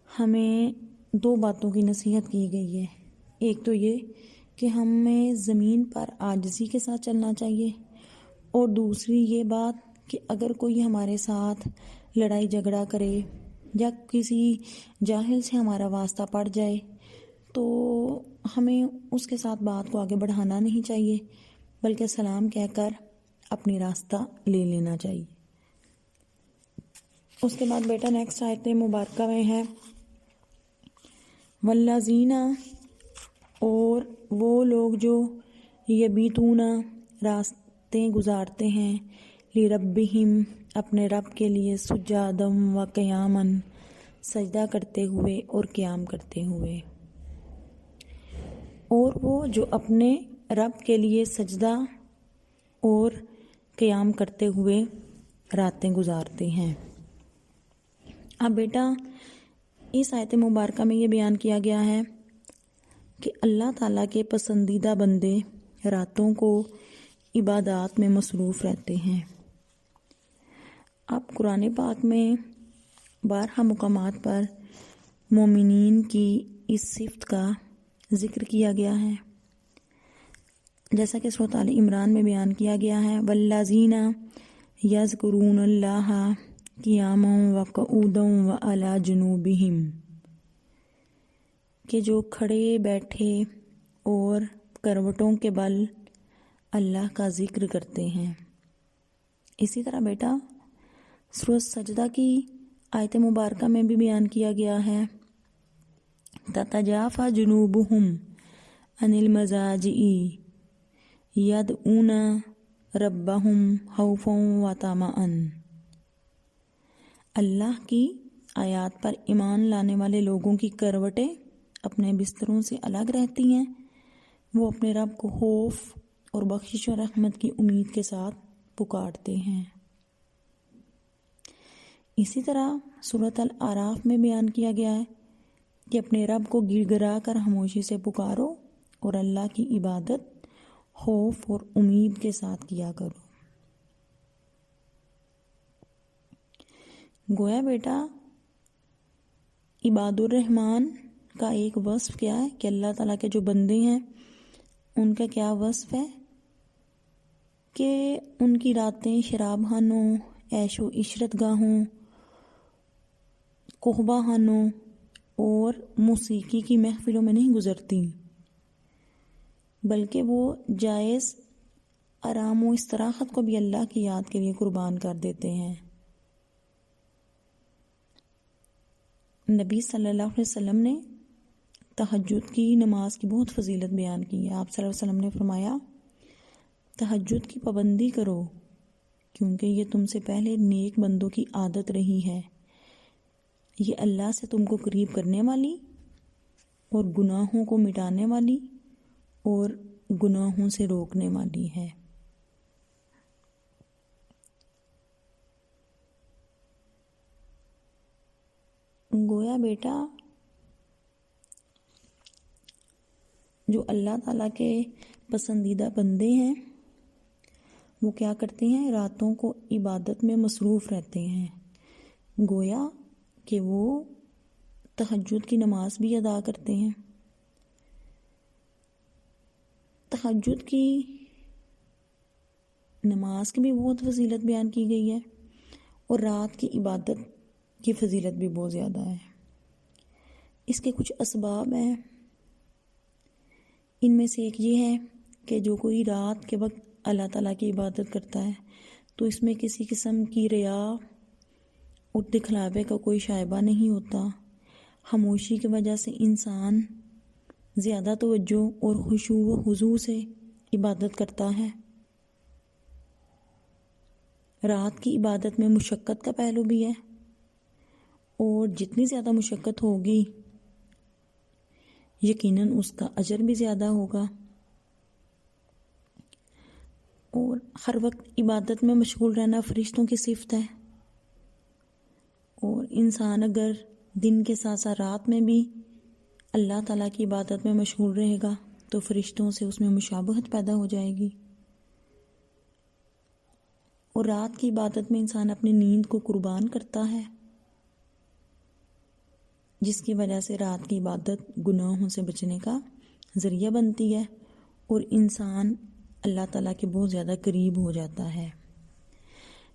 ہمیں دو باتوں کی نصیحت کی گئی ہے۔ ایک تو یہ کہ ہمیں زمین پر عاجزی کے ساتھ چلنا چاہیے، اور دوسری یہ بات کہ اگر کوئی ہمارے ساتھ لڑائی جھگڑا کرے یا کسی جاہل سے ہمارا واسطہ پڑ جائے تو ہمیں اس کے ساتھ بات کو آگے بڑھانا نہیں چاہیے، بلکہ سلام کہہ کر اپنی راستہ لے لینا چاہیے۔ اس کے بعد بیٹا نیکسٹ آیت مبارکہ میں ہے والذین، اور وہ لوگ جو یبیتون راتیں گزارتے ہیں لربہم اپنے رب کے لیے سجادا و قیاما سجدہ کرتے ہوئے اور قیام کرتے ہوئے، اور وہ جو اپنے رب کے لیے سجدہ اور قیام کرتے ہوئے راتیں گزارتے ہیں۔ اب بیٹا اس آیت مبارکہ میں یہ بیان کیا گیا ہے کہ اللہ تعالیٰ کے پسندیدہ بندے راتوں کو عبادات میں مصروف رہتے ہیں۔ اب قرآن پاک میں بارہا مقامات پر مومنین کی اس صفت کا ذکر کیا گیا ہے، جیسا کہ سورۃ آل عمران میں بیان کیا گیا ہے والذین یذکرون اللہ قیاما وقعودا وعلی جنوبہم، کہ جو کھڑے بیٹھے اور کروٹوں کے بل اللہ کا ذکر کرتے ہیں۔ اسی طرح بیٹا سورۃ سجدہ کی آیت مبارکہ میں بھی بیان کیا گیا ہے تتجافی جنوبہم عن المضاجع یدعون ربہم خوفا وطمعا۔ اللہ کی آیات پر ایمان لانے والے لوگوں کی کروٹیں اپنے بستروں سے الگ رہتی ہیں، وہ اپنے رب کو خوف اور بخشش و رحمت کی امید کے ساتھ پکارتے ہیں۔ اسی طرح سورۃ الاعراف میں بیان کیا گیا ہے کہ اپنے رب کو گڑ گڑا کر خاموشی سے پکارو اور اللہ کی عبادت خوف اور امید کے ساتھ کیا کرو۔ گویا بیٹا عباد الرحمن کا ایک وصف کیا ہے کہ اللہ تعالیٰ کے جو بندے ہیں ان کا کیا وصف ہے کہ ان کی راتیں شراب خانوں، عیش و عشرت گاہوں، قحبہ خانوں اور موسیقی کی محفلوں میں نہیں گزرتی، بلکہ وہ جائز آرام و استراحت کو بھی اللہ کی یاد کے لیے قربان کر دیتے ہیں۔ نبی صلی اللہ علیہ وسلم نے تہجد کی نماز کی بہت فضیلت بیان کی ہے۔ آپ صلی اللہ علیہ وسلم نے فرمایا تہجد کی پابندی کرو کیونکہ یہ تم سے پہلے نیک بندوں کی عادت رہی ہے، یہ اللہ سے تم کو قریب کرنے والی اور گناہوں کو مٹانے والی اور گناہوں سے روکنے والی ہے۔ گویا بیٹا جو اللہ تعالیٰ کے پسندیدہ بندے ہیں وہ کیا کرتے ہیں؟ راتوں کو عبادت میں مصروف رہتے ہیں، گویا کہ وہ تہجد کی نماز بھی ادا کرتے ہیں۔ تہجد کی نماز کی بھی بہت فضیلت بیان کی گئی ہے اور رات کی عبادت کی فضیلت بھی بہت زیادہ ہے۔ اس کے کچھ اسباب ہیں، ان میں سے ایک یہ ہے کہ جو کوئی رات کے وقت اللہ تعالیٰ کی عبادت کرتا ہے تو اس میں کسی قسم کی ریا اور دکھلاوے کا کوئی شائبہ نہیں ہوتا، خاموشی کی وجہ سے انسان زیادہ توجہ اور خشوع و خضوع سے عبادت کرتا ہے۔ رات کی عبادت میں مشقت کا پہلو بھی ہے اور جتنی زیادہ مشقت ہوگی یقیناً اس کا اجر بھی زیادہ ہوگا، اور ہر وقت عبادت میں مشغول رہنا فرشتوں کی صفت ہے، اور انسان اگر دن کے ساتھ ساتھ رات میں بھی اللہ تعالیٰ کی عبادت میں مشغول رہے گا تو فرشتوں سے اس میں مشابہت پیدا ہو جائے گی، اور رات کی عبادت میں انسان اپنی نیند کو قربان کرتا ہے، جس کی وجہ سے رات کی عبادت گناہوں سے بچنے کا ذریعہ بنتی ہے اور انسان اللہ تعالیٰ کے بہت زیادہ قریب ہو جاتا ہے۔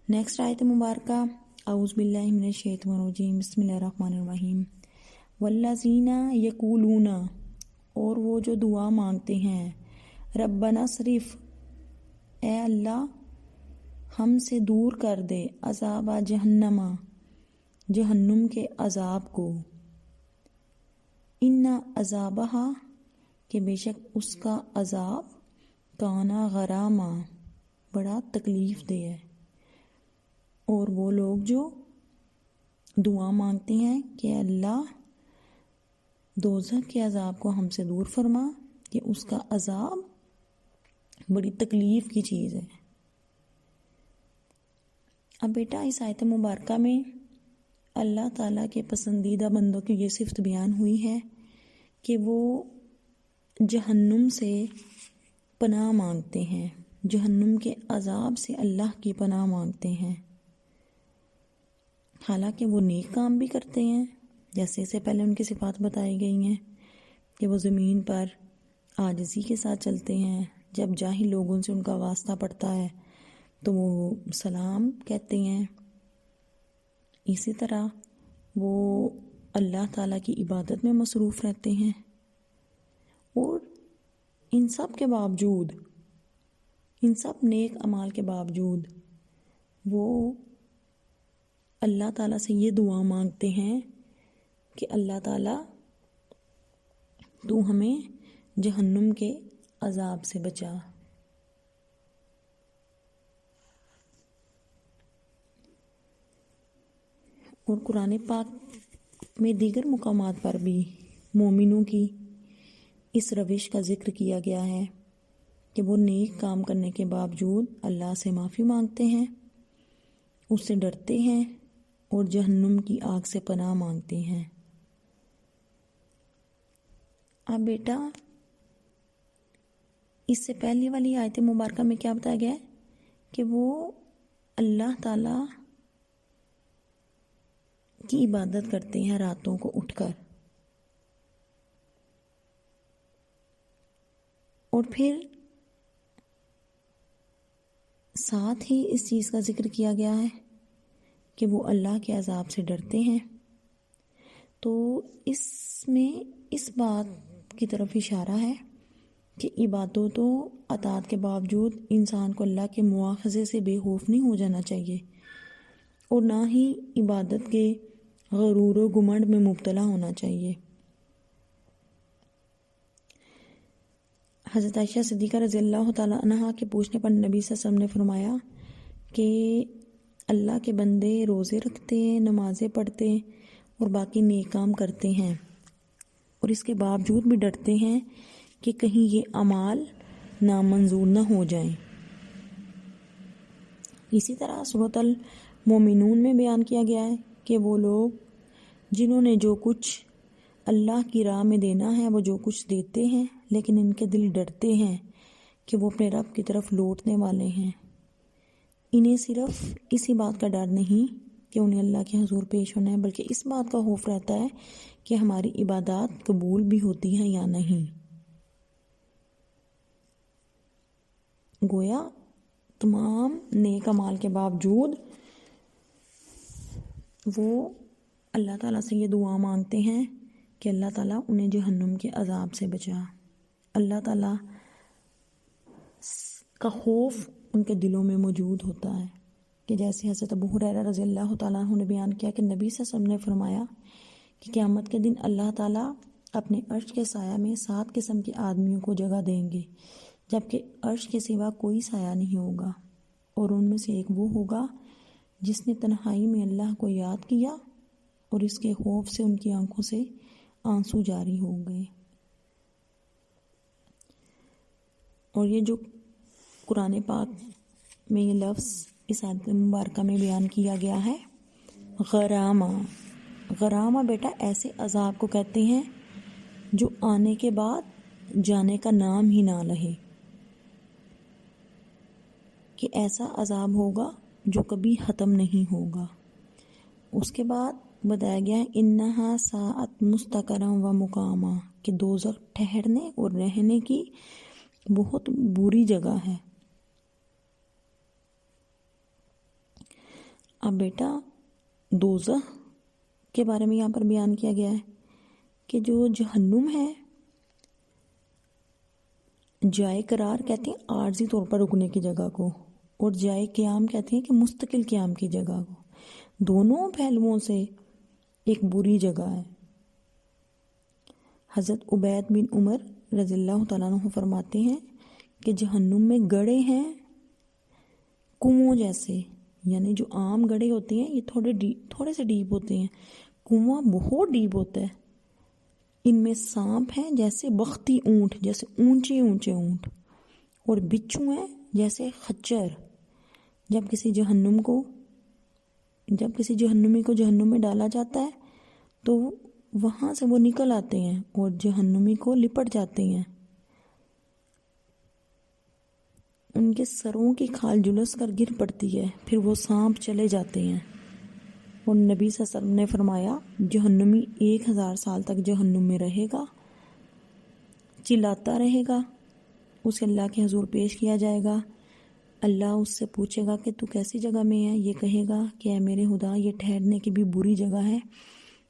نیکسٹ آیت مبارکہ اعوذ باللہ من الشیطان الرجیم، بسم اللہ الرحمن الرحیم۔ والذین یقولون، اور وہ جو دعا مانگتے ہیں، ربنا صرف، اے اللہ ہم سے دور کر دے، عذاب جہنم، جہنم کے عذاب کو، ان عذابہا، کہ بے شک اس کا عذاب، کانا غراما، بڑا تکلیف دہ ہے۔ اور وہ لوگ جو دعا مانگتے ہیں کہ اللہ دوزخ کے عذاب کو ہم سے دور فرما، کہ اس کا عذاب بڑی تکلیف کی چیز ہے۔ اب بیٹا اس آیت مبارکہ میں اللہ تعالیٰ کے پسندیدہ بندوں کی یہ صفت بیان ہوئی ہے کہ وہ جہنم سے پناہ مانگتے ہیں، جہنم کے عذاب سے اللہ کی پناہ مانگتے ہیں، حالانکہ وہ نیک کام بھی کرتے ہیں، جیسے سے پہلے ان کی صفات بتائی گئی ہیں کہ وہ زمین پر عاجزی کے ساتھ چلتے ہیں، جب جاہل لوگوں سے ان کا واسطہ پڑتا ہے تو وہ سلام کہتے ہیں، اسی طرح وہ اللہ تعالیٰ کی عبادت میں مصروف رہتے ہیں، اور ان سب کے باوجود، ان سب نیک اعمال کے باوجود وہ اللہ تعالیٰ سے یہ دعا مانگتے ہیں کہ اللہ تعالیٰ تو ہمیں جہنم کے عذاب سے بچا۔ اور قرآن پاک میں دیگر مقامات پر بھی مومنوں کی اس روش کا ذکر کیا گیا ہے کہ وہ نیک کام کرنے کے باوجود اللہ سے معافی مانگتے ہیں، اس سے ڈرتے ہیں اور جہنم کی آگ سے پناہ مانگتے ہیں۔ اب بیٹا اس سے پہلی والی آیت مبارکہ میں کیا بتایا گیا ہے کہ وہ اللہ تعالیٰ کی عبادت کرتے ہیں راتوں کو اٹھ کر، اور پھر ساتھ ہی اس چیز کا ذکر کیا گیا ہے کہ وہ اللہ کے عذاب سے ڈرتے ہیں۔ تو اس میں اس بات کی طرف اشارہ ہے کہ عبادت و اطاعت کے باوجود انسان کو اللہ کے مواخذے سے بے خوف نہیں ہو جانا چاہیے، اور نہ ہی عبادت کے غرور و گمنڈ میں مبتلا ہونا چاہیے۔ حضرت عائشہ صدیقہ رضی اللہ تعالیٰ عنہا کے پوچھنے پر نبی صلی اللہ علیہ وسلم نے فرمایا کہ اللہ کے بندے روزے رکھتے ہیں، نمازیں پڑھتے ہیں اور باقی نیک کام کرتے ہیں، اور اس کے باوجود بھی ڈرتے ہیں کہ کہیں یہ اعمال نامنظور نہ ہو جائیں۔ اسی طرح سورۃ المومنون میں بیان کیا گیا ہے کہ وہ لوگ جنہوں نے جو کچھ اللہ کی راہ میں دینا ہے وہ جو کچھ دیتے ہیں، لیکن ان کے دل ڈرتے ہیں کہ وہ اپنے رب کی طرف لوٹنے والے ہیں۔ انہیں صرف اسی بات کا ڈر نہیں کہ انہیں اللہ کے حضور پیش ہونا ہے، بلکہ اس بات کا خوف رہتا ہے کہ ہماری عبادات قبول بھی ہوتی ہیں یا نہیں۔ گویا تمام نیک اعمال کے باوجود وہ اللہ تعالیٰ سے یہ دعا مانگتے ہیں کہ اللہ تعالیٰ انہیں جہنم کے عذاب سے بچا۔ اللہ تعالیٰ کا خوف ان کے دلوں میں موجود ہوتا ہے، کہ جیسے حضرت ابو ہریرہ رضی اللہ تعالیٰ عنہ نے بیان کیا کہ نبی صلی اللہ علیہ وسلم نے فرمایا کہ قیامت کے دن اللہ تعالیٰ اپنے عرش کے سایہ میں 7 قسم کے آدمیوں کو جگہ دیں گے، جبکہ عرش کے سوا کوئی سایہ نہیں ہوگا، اور ان میں سے ایک وہ ہوگا جس نے تنہائی میں اللہ کو یاد کیا اور اس کے خوف سے ان کی آنکھوں سے آنسو جاری ہو گئے۔ اور یہ جو قرآن پاک میں یہ لفظ اس آیت مبارکہ میں بیان کیا گیا ہے، غرامہ، غرامہ بیٹا ایسے عذاب کو کہتے ہیں جو آنے کے بعد جانے کا نام ہی نہ لے، کہ ایسا عذاب ہوگا جو کبھی ختم نہیں ہوگا۔ اس کے بعد بتایا گیا ہے انہا ساعت مستقرا و مقاما، کہ دوزخ ٹھہرنے اور رہنے کی بہت بری جگہ ہے۔ اب بیٹا دوزخ کے بارے میں یہاں پر بیان کیا گیا ہے کہ جو جہنم ہے، جائے قرار کہتے ہیں عارضی طور پر رکنے کی جگہ کو، اور جائے قیام کہتے ہیں کہ مستقل قیام کی جگہ کو. دونوں پہلوؤں سے ایک بری جگہ ہے. حضرت عبید بن عمر رضی اللہ تعالیٰ عنہ فرماتے ہیں کہ جہنم میں گڑھے ہیں کنووں جیسے، یعنی جو عام گڑھے ہوتے ہیں یہ تھوڑے سے ڈیپ ہوتے ہیں، کنواں بہت ڈیپ ہوتا ہے. ان میں سانپ ہیں جیسے بختی اونٹ، جیسے اونچے اونچے اونٹ، اور بچھو ہیں جیسے خچر. جب کسی جہنمی کو جہنم میں ڈالا جاتا ہے تو وہاں سے وہ نکل آتے ہیں اور جہنمی کو لپٹ جاتے ہیں. ان کے سروں کی کھال جلس کر گر پڑتی ہے، پھر وہ سانپ چلے جاتے ہیں. اور نبی صلی اللہ علیہ وسلم نے فرمایا جہنمی 1000 سال تک جہنم میں رہے گا، چلاتا رہے گا. اسے اللہ کے حضور پیش کیا جائے گا. اللہ اس سے پوچھے گا کہ تو کیسی جگہ میں ہے؟ یہ کہے گا کہ اے میرے خدا، یہ ٹھہرنے کی بھی بری جگہ ہے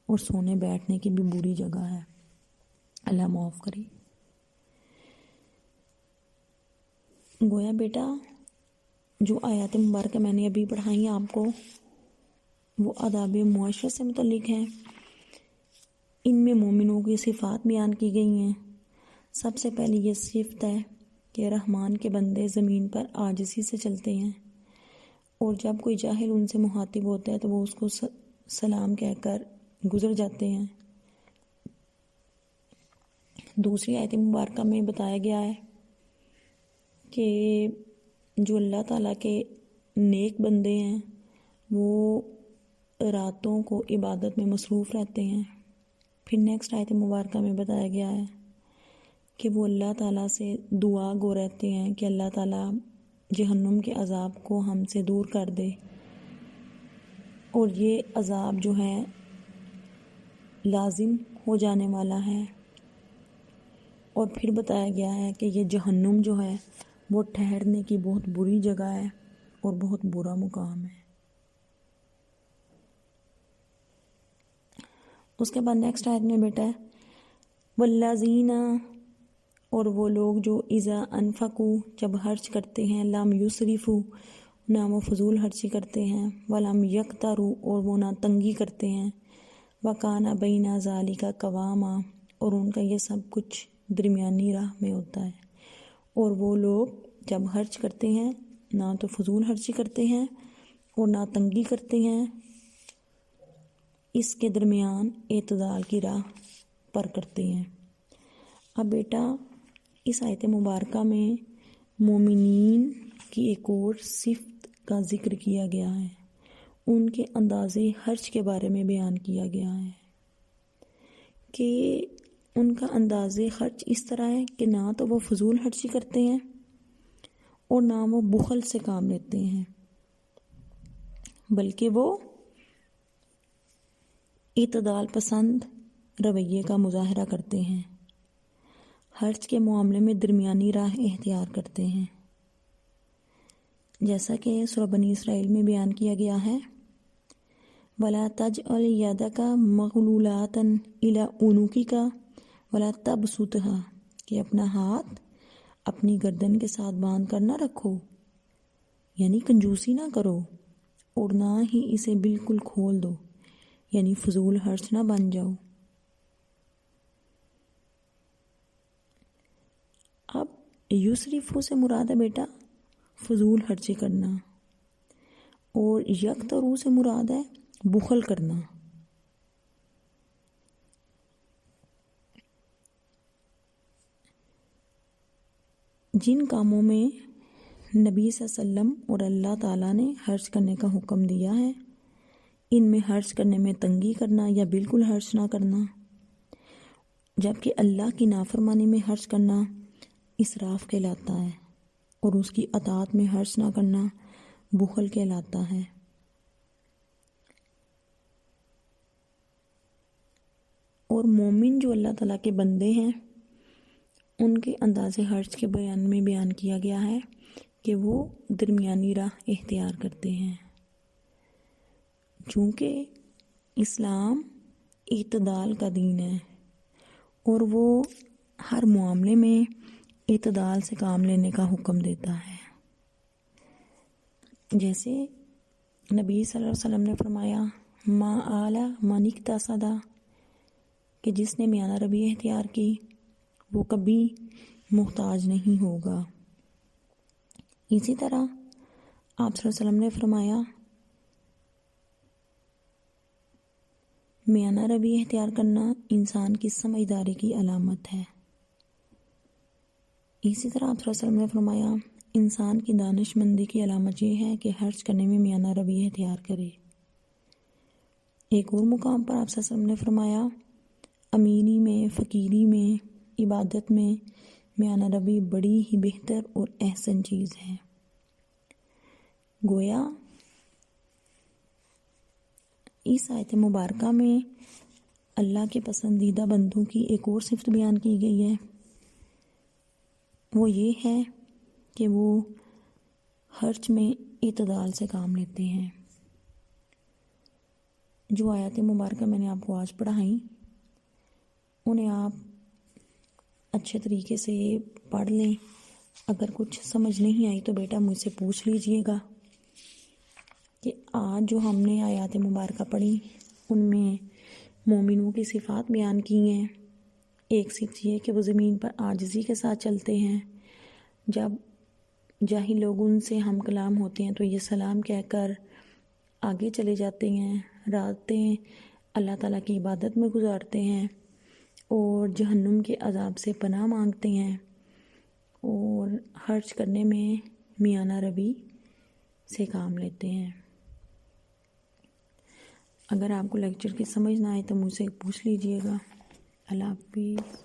اور سونے بیٹھنے کی بھی بری جگہ ہے. اللہ معاف کرے. گویا بیٹا جو آیات مبارکہ میں نے ابھی پڑھائی ہیں آپ کو، وہ آداب معاشرت سے متعلق ہیں. ان میں مومنوں کی صفات بیان کی گئی ہیں. سب سے پہلی یہ صفت ہے کہ رحمان کے بندے زمین پر عاجزی سے چلتے ہیں، اور جب کوئی جاہل ان سے مخاطب ہوتا ہے تو وہ اس کو سلام کہہ کر گزر جاتے ہیں. دوسری آیت مبارکہ میں بتایا گیا ہے کہ جو اللہ تعالیٰ کے نیک بندے ہیں وہ راتوں کو عبادت میں مصروف رہتے ہیں. پھر نیکسٹ آیت مبارکہ میں بتایا گیا ہے کہ وہ اللہ تعالیٰ سے دعا گو رہتے ہیں کہ اللہ تعالیٰ جہنم کے عذاب کو ہم سے دور کر دے، اور یہ عذاب جو ہے لازم ہو جانے والا ہے. اور پھر بتایا گیا ہے کہ یہ جہنم جو ہے وہ ٹھہرنے کی بہت بری جگہ ہے اور بہت برا مقام ہے. اس کے بعد نیکسٹ آیت میں بیٹا ہے والذین، اور وہ لوگ جو اذا انفقوا، جب خرچ کرتے ہیں، لم یسرفوا، نہ وہ فضول خرچی کرتے ہیں، ولم یقتروا، اور وہ نہ تنگی کرتے ہیں، وکان بین ذالک قواما، اور ان کا یہ سب کچھ درمیانی راہ میں ہوتا ہے. اور وہ لوگ جب خرچ کرتے ہیں نہ تو فضول خرچی کرتے ہیں اور نہ تنگی کرتے ہیں، اس کے درمیان اعتدال کی راہ پر کرتے ہیں. اب بیٹا اس آیت مبارکہ میں مومنین کی ایک اور صفت کا ذکر کیا گیا ہے. ان کے اندازے خرچ کے بارے میں بیان کیا گیا ہے کہ ان کا اندازے خرچ اس طرح ہے کہ نہ تو وہ فضول خرچی کرتے ہیں اور نہ وہ بخل سے کام لیتے ہیں، بلکہ وہ اعتدال پسند رویے کا مظاہرہ کرتے ہیں. خرچ کے معاملے میں درمیانی راہ اختیار کرتے ہیں، جیسا کہ سورہ بنی اسرائیل میں بیان کیا گیا ہے وَلَا تَجْعَلْ يَدَكَ مَغْلُولَةً إِلَىٰ عُنُقِكَ وَلَا تَبْسُطْهَا، کہ اپنا ہاتھ اپنی گردن کے ساتھ باندھ کر نہ رکھو، یعنی کنجوسی نہ کرو، اور نہ ہی اسے بالکل کھول دو، یعنی فضول خرچ نہ بن جاؤ. اب یسرفو سے مراد ہے بیٹا فضول خرچی کرنا، اور یکترو سے مراد ہے بخل کرنا. جن کاموں میں نبی صلی اللہ علیہ وسلم اور اللہ تعالیٰ نے خرچ کرنے کا حکم دیا ہے، ان میں خرچ کرنے میں تنگی کرنا یا بالکل خرچ نہ کرنا، جبکہ اللہ کی نافرمانی میں خرچ کرنا اسراف کہلاتا ہے، اور اس کی اطاعت میں خرچ نہ کرنا بخل کہلاتا ہے. اور مومن جو اللہ تعالیٰ کے بندے ہیں ان کے انداز خرچ کے بیان میں بیان کیا گیا ہے کہ وہ درمیانی راہ اختیار کرتے ہیں. چونکہ اسلام اعتدال کا دین ہے اور وہ ہر معاملے میں اعتدال سے کام لینے کا حکم دیتا ہے. جیسے نبی صلی اللہ علیہ وسلم نے فرمایا ما آلا من اقتصدا، کہ جس نے میانہ روی اختیار کی وہ کبھی محتاج نہیں ہوگا. اسی طرح آپ صلی اللہ علیہ وسلم نے فرمایا میانہ روی اختیار کرنا انسان کی سمجھداری کی علامت ہے. اسی طرح آپ صلی اللہ علیہ وسلم نے فرمایا انسان کی دانش مندی کی علامت یہ ہے کہ خرچ کرنے میں میانہ روی اختیار کرے. ایک اور مقام پر آپ صلی اللہ علیہ وسلم نے فرمایا امیری میں، فقیری میں، عبادت میں میانہ روی بڑی ہی بہتر اور احسن چیز ہے. گویا اس آیت مبارکہ میں اللہ کے پسندیدہ بندوں کی ایک اور صفت بیان کی گئی ہے، وہ یہ ہے کہ وہ خرچ میں اعتدال سے کام لیتے ہیں. جو آیات مبارکہ میں نے آپ کو آج پڑھائیں انہیں آپ اچھے طریقے سے پڑھ لیں. اگر کچھ سمجھ نہیں آئی تو بیٹا مجھ سے پوچھ لیجئے گا کہ آج جو ہم نے آیات مبارکہ پڑھی ان میں مومنوں کی صفات بیان کی ہیں. ایک صفت یہ کہ وہ زمین پر عاجزی کے ساتھ چلتے ہیں. جب جاہل لوگ ان سے ہم کلام ہوتے ہیں تو یہ سلام کہہ کر آگے چلے جاتے ہیں. راتیں اللہ تعالیٰ کی عبادت میں گزارتے ہیں اور جہنم کے عذاب سے پناہ مانگتے ہیں اور خرچ کرنے میں میانہ روی سے کام لیتے ہیں. اگر آپ کو لیکچر کی سمجھ نہ آئے تو مجھ سے پوچھ لیجئے گا. اللہ حافظ.